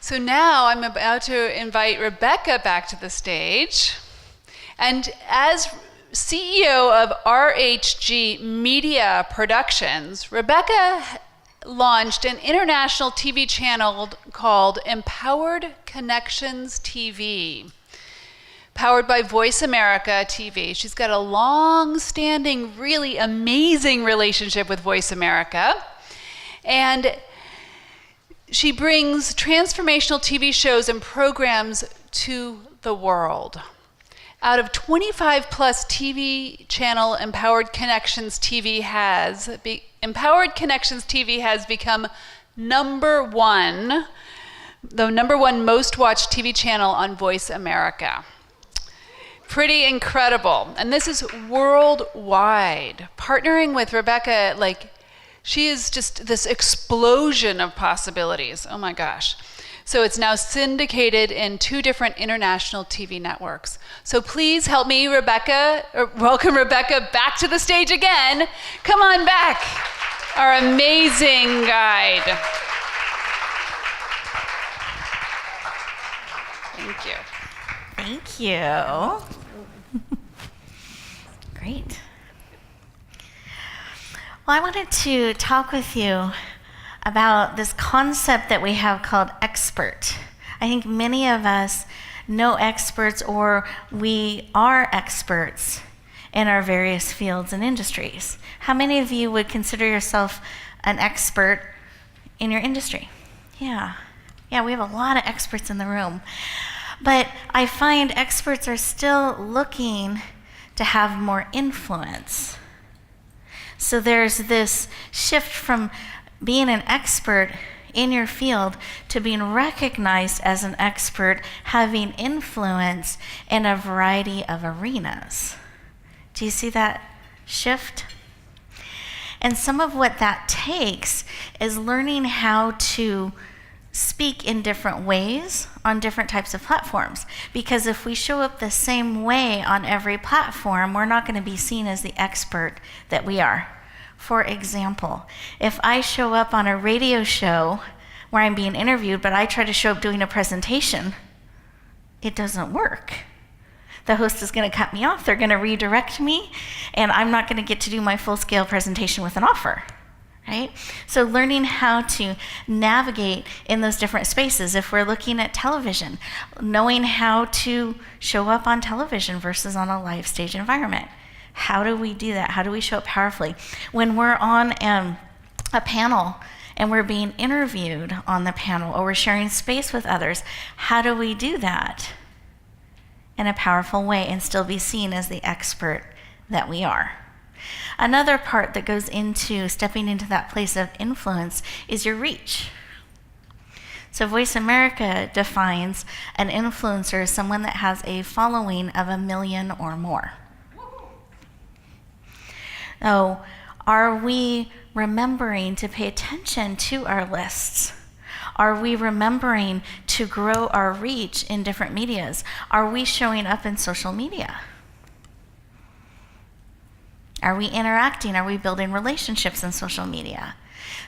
So now I'm about to invite Rebecca back to the stage. And as CEO of RHG Media Productions, Rebecca launched an international TV channel called Empowered Connections TV, powered by Voice America TV. She's got a long-standing, really amazing relationship with Voice America. And she brings transformational TV shows and programs to the world. Out of 25 plus TV channel Empowered Connections TV has become the number one most watched TV channel on Voice America. Pretty incredible. And this is worldwide. Partnering with Rebecca, she is just this explosion of possibilities. Oh my gosh. So it's now syndicated in 2 different international TV networks. So please help me, welcome Rebecca back to the stage again. Come on back, our amazing guide. Thank you. Thank you. Great. Well, I wanted to talk with you about this concept that we have called expert. I think many of us know experts, or we are experts in our various fields and industries. How many of you would consider yourself an expert in your industry? Yeah, we have a lot of experts in the room. But I find experts are still looking to have more influence. So there's this shift from being an expert in your field to being recognized as an expert, having influence in a variety of arenas. Do you see that shift? And some of what that takes is learning how to speak in different ways on different types of platforms. Because if we show up the same way on every platform, we're not going to be seen as the expert that we are. For example, if I show up on a radio show where I'm being interviewed, but I try to show up doing a presentation, it doesn't work. The host is going to cut me off, they're going to redirect me, and I'm not going to get to do my full-scale presentation with an offer. Right? So learning how to navigate in those different spaces. If we're looking at television, knowing how to show up on television versus on a live stage environment. How do we do that? How do we show up powerfully? When we're on a panel and we're being interviewed on the panel, or we're sharing space with others, how do we do that in a powerful way and still be seen as the expert that we are? Another part that goes into stepping into that place of influence is your reach. So Voice America defines an influencer as someone that has a following of 1 million or more. So are we remembering to pay attention to our lists? Are we remembering to grow our reach in different medias? Are we showing up in social media? Are we interacting? Are we building relationships in social media?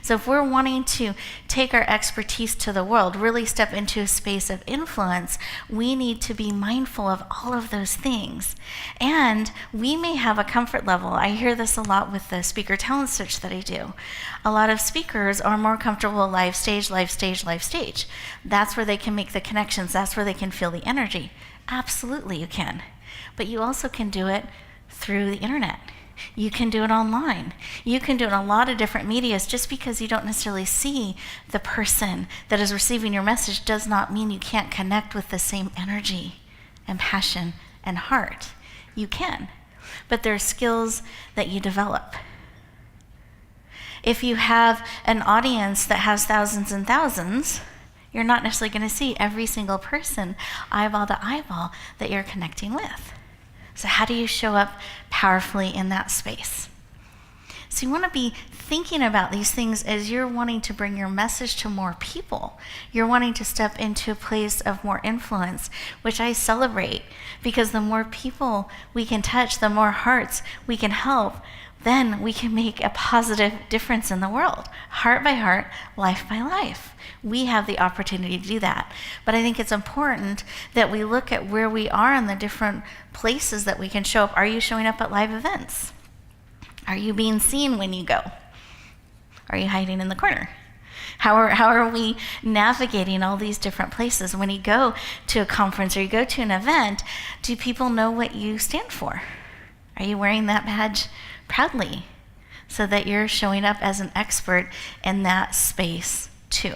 So if we're wanting to take our expertise to the world, really step into a space of influence, we need to be mindful of all of those things. And we may have a comfort level. I hear this a lot with the speaker talent search that I do. A lot of speakers are more comfortable live stage. That's where they can make the connections. That's where they can feel the energy. Absolutely, you can. But you also can do it through the internet. You can do it online. You can do it in a lot of different medias. Just because you don't necessarily see the person that is receiving your message does not mean you can't connect with the same energy and passion and heart. You can, but there are skills that you develop. If you have an audience that has thousands and thousands, you're not necessarily going to see every single person eyeball to eyeball that you're connecting with. So how do you show up powerfully in that space? So you want to be thinking about these things as you're wanting to bring your message to more people. You're wanting to step into a place of more influence, which I celebrate, because the more people we can touch, the more hearts we can help, then we can make a positive difference in the world. Heart by heart, life by life. We have the opportunity to do that. But I think it's important that we look at where we are in the different places that we can show up. Are you showing up at live events? Are you being seen when you go? Are you hiding in the corner? How are we navigating all these different places? When you go to a conference or you go to an event, do people know what you stand for? Are you wearing that badge proudly so that you're showing up as an expert in that space too?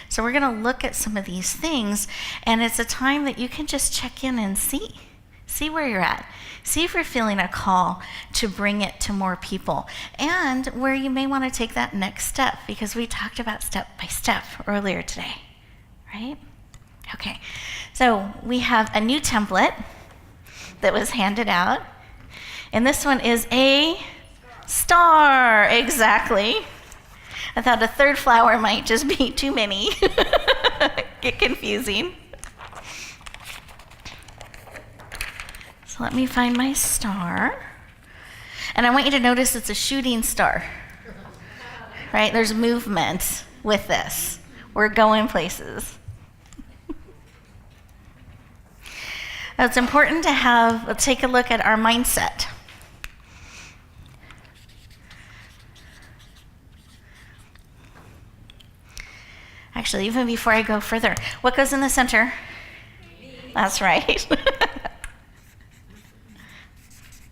So we're going to look at some of these things, and it's a time that you can just check in and see where you're at. See if you're feeling a call to bring it to more people, and where you may want to take that next step, because we talked about step by step earlier today, right? Okay, so we have a new template that was handed out, and this one is a star, exactly. I thought a third flower might just be too many. Get confusing. So let me find my star. And I want you to notice it's a shooting star. Right? There's movement with this. We're going places. Now, it's important to let's take a look at our mindset. Actually, even before I go further, what goes in the center? Me. That's right.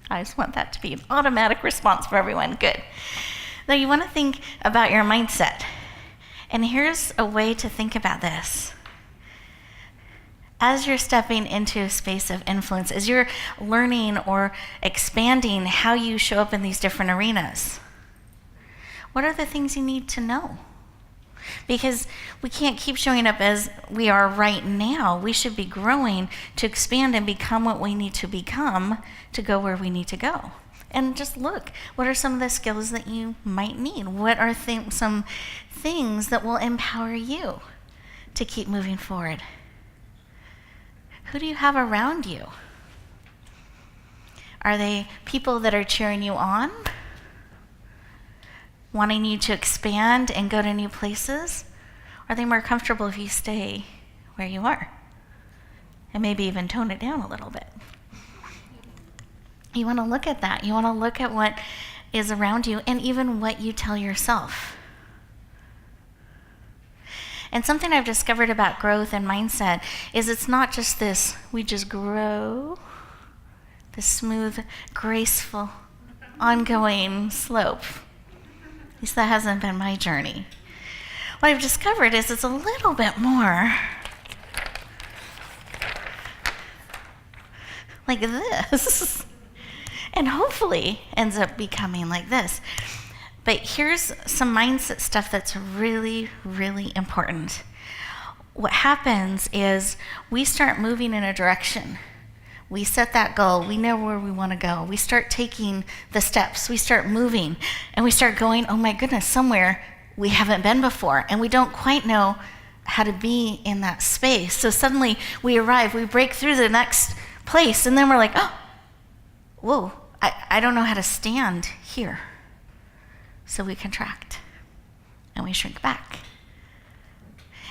I just want that to be an automatic response for everyone. Good. Now, you want to think about your mindset. And here's a way to think about this. As you're stepping into a space of influence, as you're learning or expanding how you show up in these different arenas, what are the things you need to know? Because we can't keep showing up as we are right now. We should be growing to expand and become what we need to become to go where we need to go. And just look, what are some of the skills that you might need? What are some things that will empower you to keep moving forward? Who do you have around you? Are they people that are cheering you on? Wanting you to expand and go to new places? Are they more comfortable if you stay where you are? And maybe even tone it down a little bit. You want to look at that. You want to look at what is around you and even what you tell yourself. And something I've discovered about growth and mindset is it's not just this, we just grow, this smooth, graceful, ongoing slope. At least that hasn't been my journey. What I've discovered is it's a little bit more like this. And hopefully ends up becoming like this. But here's some mindset stuff that's really, really important. What happens is we start moving in a direction. We set that goal. We know where we want to go. We start taking the steps. We start moving. And we start going, oh my goodness, somewhere we haven't been before. And we don't quite know how to be in that space. So suddenly we arrive. We break through the next place. And then we're like, oh, whoa, I don't know how to stand here. So we contract. And we shrink back.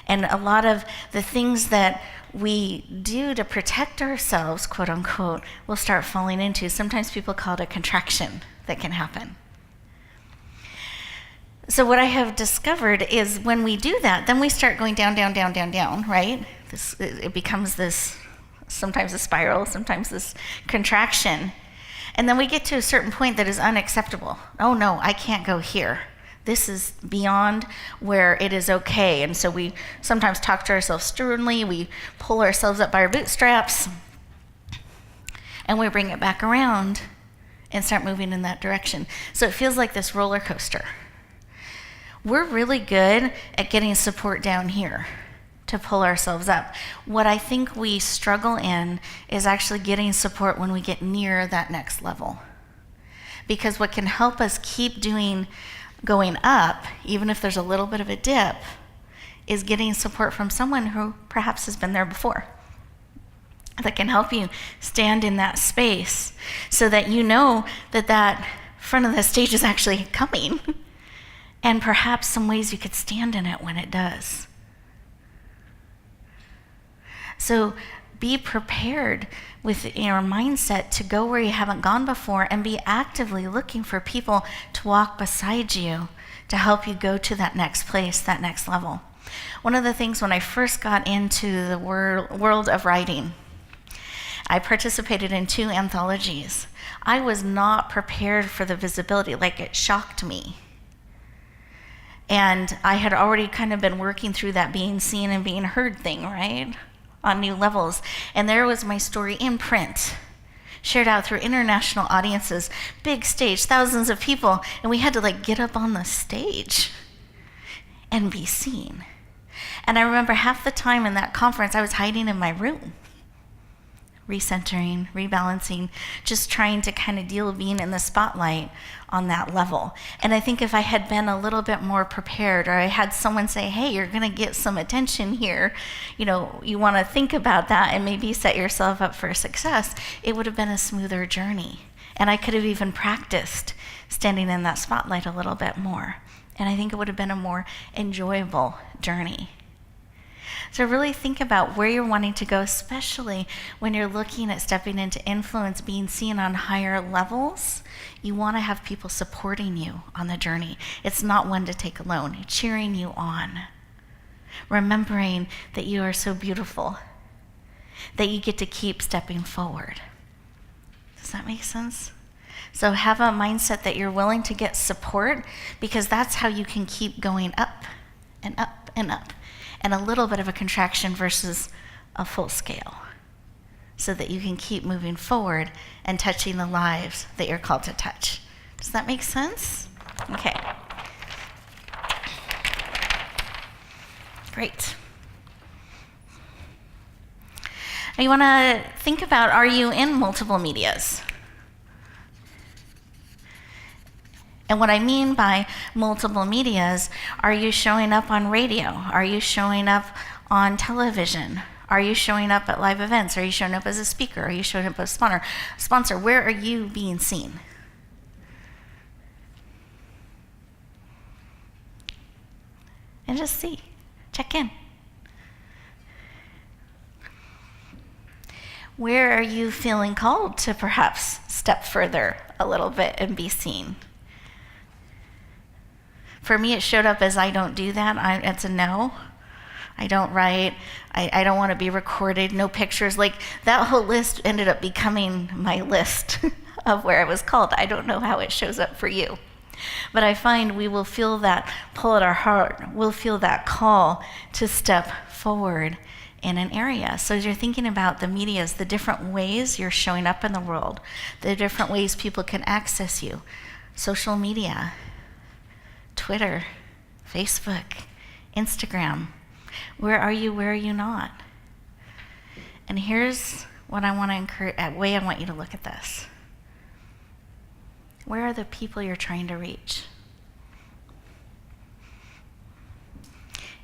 And a lot of the things that we do to protect ourselves, quote unquote, will start falling into. Sometimes people call it a contraction that can happen. So what I have discovered is when we do that, then we start going down, down, down, down, down, right? It becomes this, sometimes a spiral, sometimes this contraction. And then we get to a certain point that is unacceptable. Oh no, I can't go here. This is beyond where it is okay. And so we sometimes talk to ourselves sternly. We pull ourselves up by our bootstraps. And we bring it back around and start moving in that direction. So it feels like this roller coaster. We're really good at getting support down here to pull ourselves up. What I think we struggle in is actually getting support when we get near that next level. Because what can help us keep going up, even if there's a little bit of a dip, is getting support from someone who perhaps has been there before, that can help you stand in that space so that you know that front of the stage is actually coming, and perhaps some ways you could stand in it when it does. So be prepared with your mindset to go where you haven't gone before, and be actively looking for people to walk beside you to help you go to that next place, that next level. One of the things when I first got into the world of writing, I participated in 2 anthologies. I was not prepared for the visibility, like it shocked me. And I had already kind of been working through that being seen and being heard thing, right? On new levels. And there was my story in print, shared out through international audiences, big stage, thousands of people, and we had to get up on the stage and be seen. And I remember half the time in that conference, I was hiding in my room, recentering, rebalancing, just trying to kind of deal with being in the spotlight on that level. And I think if I had been a little bit more prepared, or I had someone say, hey, you're going to get some attention here, you want to think about that and maybe set yourself up for success, it would have been a smoother journey. And I could have even practiced standing in that spotlight a little bit more. And I think it would have been a more enjoyable journey. So really think about where you're wanting to go, especially when you're looking at stepping into influence, being seen on higher levels. You want to have people supporting you on the journey. It's not one to take alone, cheering you on. Remembering that you are so beautiful, that you get to keep stepping forward. Does that make sense? So have a mindset that you're willing to get support, because that's how you can keep going up and up and up. And a little bit of a contraction versus a full scale, so that you can keep moving forward and touching the lives that you're called to touch. Does that make sense? Okay. Great. Now you want to think about, are you in multiple medias? And what I mean by multiple medias, are you showing up on radio? Are you showing up on television? Are you showing up at live events? Are you showing up as a speaker? Are you showing up as a sponsor? Where are you being seen? And just see, check in. Where are you feeling called to perhaps step further a little bit and be seen? For me, it showed up as I don't do that. It's a no. I don't write. I don't want to be recorded. No pictures. That whole list ended up becoming my list of where I was called. I don't know how it shows up for you. But I find we will feel that pull at our heart. We'll feel that call to step forward in an area. So as you're thinking about the medias, the different ways you're showing up in the world, the different ways people can access you, social media, Twitter, Facebook, Instagram. Where are you? Where are you not? And here's what I want to encourage, a way I want you to look at this. Where are the people you're trying to reach?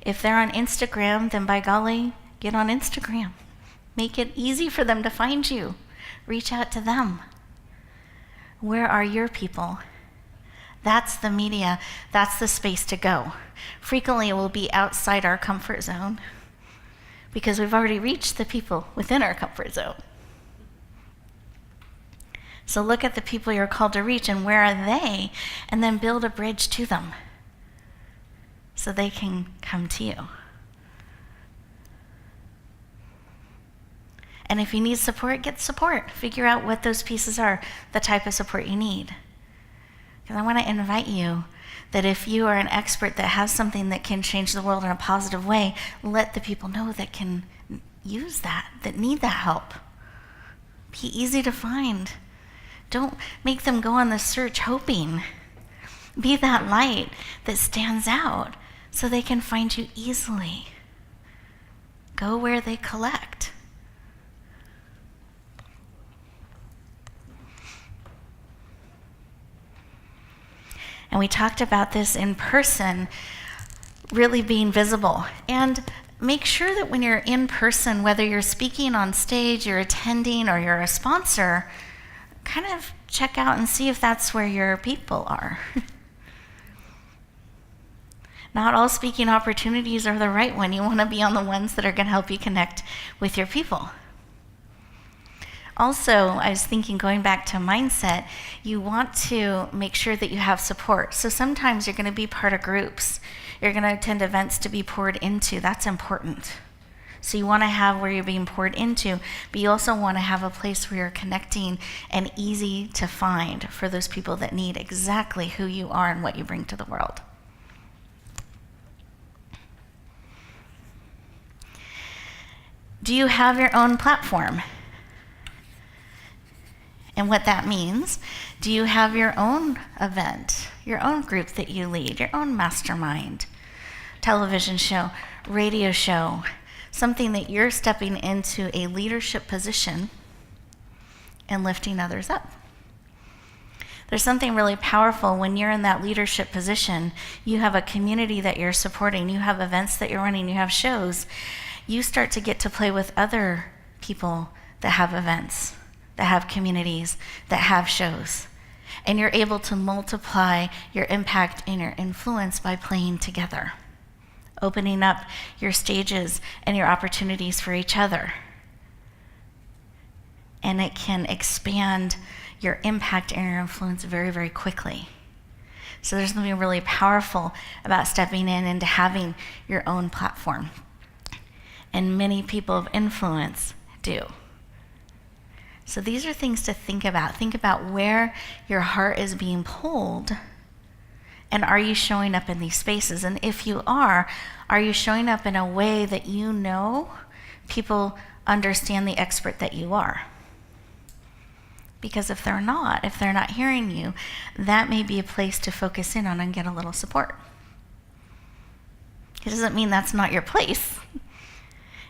If they're on Instagram, then by golly, get on Instagram. Make it easy for them to find you. Reach out to them. Where are your people? That's the media. That's the space to go. Frequently, it will be outside our comfort zone because we've already reached the people within our comfort zone. So look at the people you're called to reach and where are they, and then build a bridge to them so they can come to you. And if you need support, get support. Figure out what those pieces are, the type of support you need. Because I want to invite you that if you are an expert that has something that can change the world in a positive way, let the people know that can use that need that help. Be easy to find. Don't make them go on the search hoping. Be that light that stands out so they can find you easily. Go where they collect. And we talked about this in person, really being visible. And make sure that when you're in person, whether you're speaking on stage, you're attending, or you're a sponsor, kind of check out and see if that's where your people are. Not all speaking opportunities are the right one. You want to be on the ones that are going to help you connect with your people. Also, I was thinking, going back to mindset, you want to make sure that you have support. So sometimes you're going to be part of groups. You're going to attend events to be poured into. That's important. So you want to have where you're being poured into, but you also want to have a place where you're connecting and easy to find for those people that need exactly who you are and what you bring to the world. Do you have your own platform? And what that means, do you have your own event, your own group that you lead, your own mastermind, television show, radio show, something that you're stepping into a leadership position and lifting others up? There's something really powerful when you're in that leadership position. You have a community that you're supporting, you have events that you're running, you have shows. You start to get to play with other people that have events, that have communities, that have shows. And you're able to multiply your impact and your influence by playing together, opening up your stages and your opportunities for each other. And it can expand your impact and your influence very, very quickly. So there's something really powerful about stepping in and having your own platform. And many people of influence do. So these are things to think about. Think about where your heart is being pulled, and are you showing up in these spaces? And if you are you showing up in a way that you know people understand the expert that you are? Because if they're not hearing you, that may be a place to focus in on and get a little support. It doesn't mean that's not your place.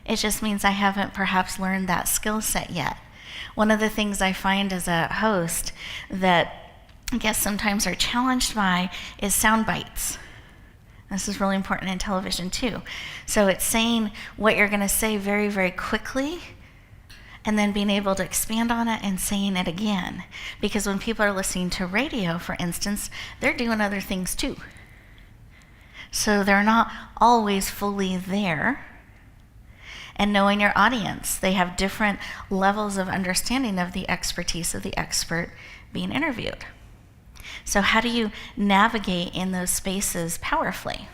It just means I haven't perhaps learned that skill set yet. One of the things I find as a host that I guess sometimes are challenged by is sound bites. This is really important in television too. So it's saying what you're going to say very, very quickly, and then being able to expand on it and saying it again. Because when people are listening to radio, for instance, they're doing other things too. So they're not always fully there. And knowing your audience, they have different levels of understanding of the expertise of the expert being interviewed. So how do you navigate in those spaces powerfully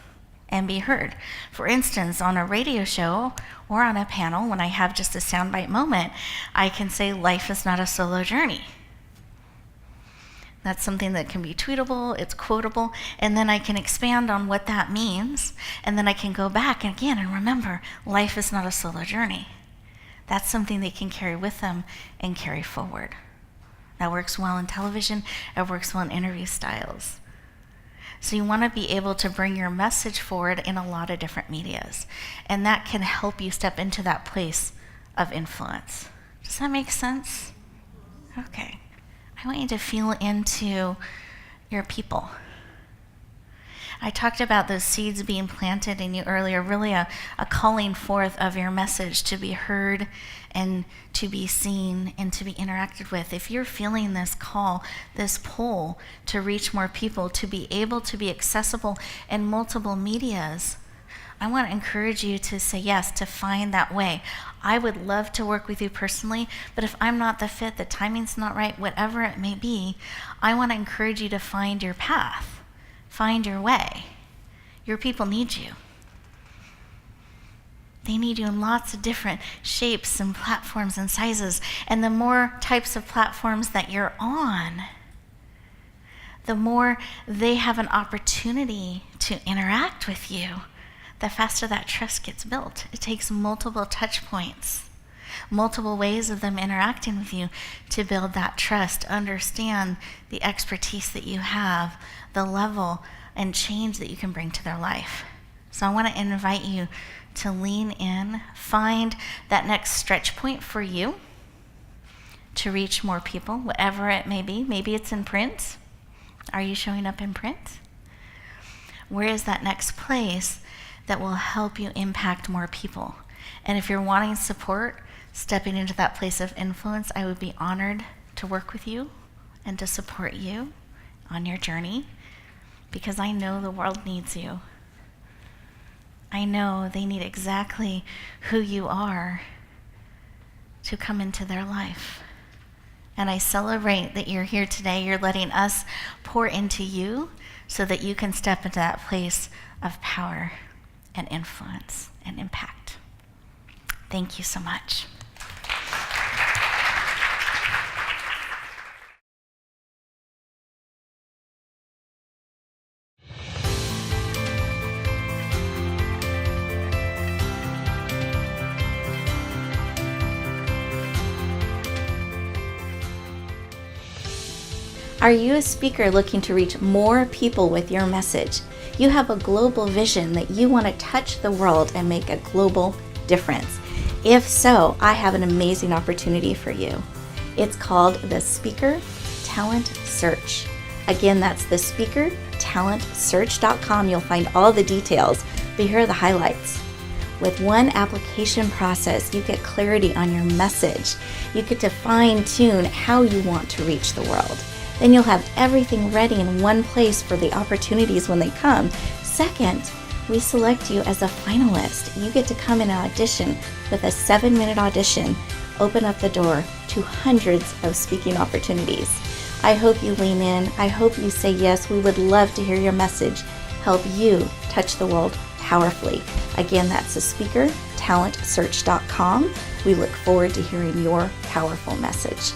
and be heard? For instance, on a radio show or on a panel, when I have just a soundbite moment, I can say life is not a solo journey. That's something that can be tweetable, it's quotable, and then I can expand on what that means, and then I can go back again and remember, life is not a solo journey. That's something they can carry with them and carry forward. That works well in television, it works well in interview styles. So you want to be able to bring your message forward in a lot of different medias, and that can help you step into that place of influence. Does that make sense? Okay. I want you to feel into your people. I talked about those seeds being planted in you earlier, really a calling forth of your message to be heard and to be seen and to be interacted with. If you're feeling this call, this pull to reach more people, to be able to be accessible in multiple medias, I want to encourage you to say yes, to find that way. I would love to work with you personally, but if I'm not the fit, the timing's not right, whatever it may be, I want to encourage you to find your path, find your way. Your people need you. They need you in lots of different shapes and platforms and sizes, and the more types of platforms that you're on, the more they have an opportunity to interact with you, the faster that trust gets built. It takes multiple touch points, multiple ways of them interacting with you to build that trust, understand the expertise that you have, the level and change that you can bring to their life. So I want to invite you to lean in, find that next stretch point for you to reach more people, whatever it may be. Maybe it's in print. Are you showing up in print? Where is that next place that will help you impact more people? And if you're wanting support, stepping into that place of influence, I would be honored to work with you and to support you on your journey, because I know the world needs you. I know they need exactly who you are to come into their life. And I celebrate that you're here today. You're letting us pour into you so that you can step into that place of power and influence and impact. Thank you so much. Are you a speaker looking to reach more people with your message? You have a global vision that you want to touch the world and make a global difference. If so, I have an amazing opportunity for you. It's called the Speaker Talent Search. Again, that's the speakertalentsearch.com. You'll find all the details, but here are the highlights. With one application process, you get clarity on your message. You get to fine-tune how you want to reach the world. Then you'll have everything ready in one place for the opportunities when they come. Second, we select you as a finalist. You get to come in and audition with a 7-minute audition, open up the door to hundreds of speaking opportunities. I hope you lean in. I hope you say yes. We would love to hear your message, help you touch the world powerfully. Again, that's the speakertalentsearch.com. We look forward to hearing your powerful message.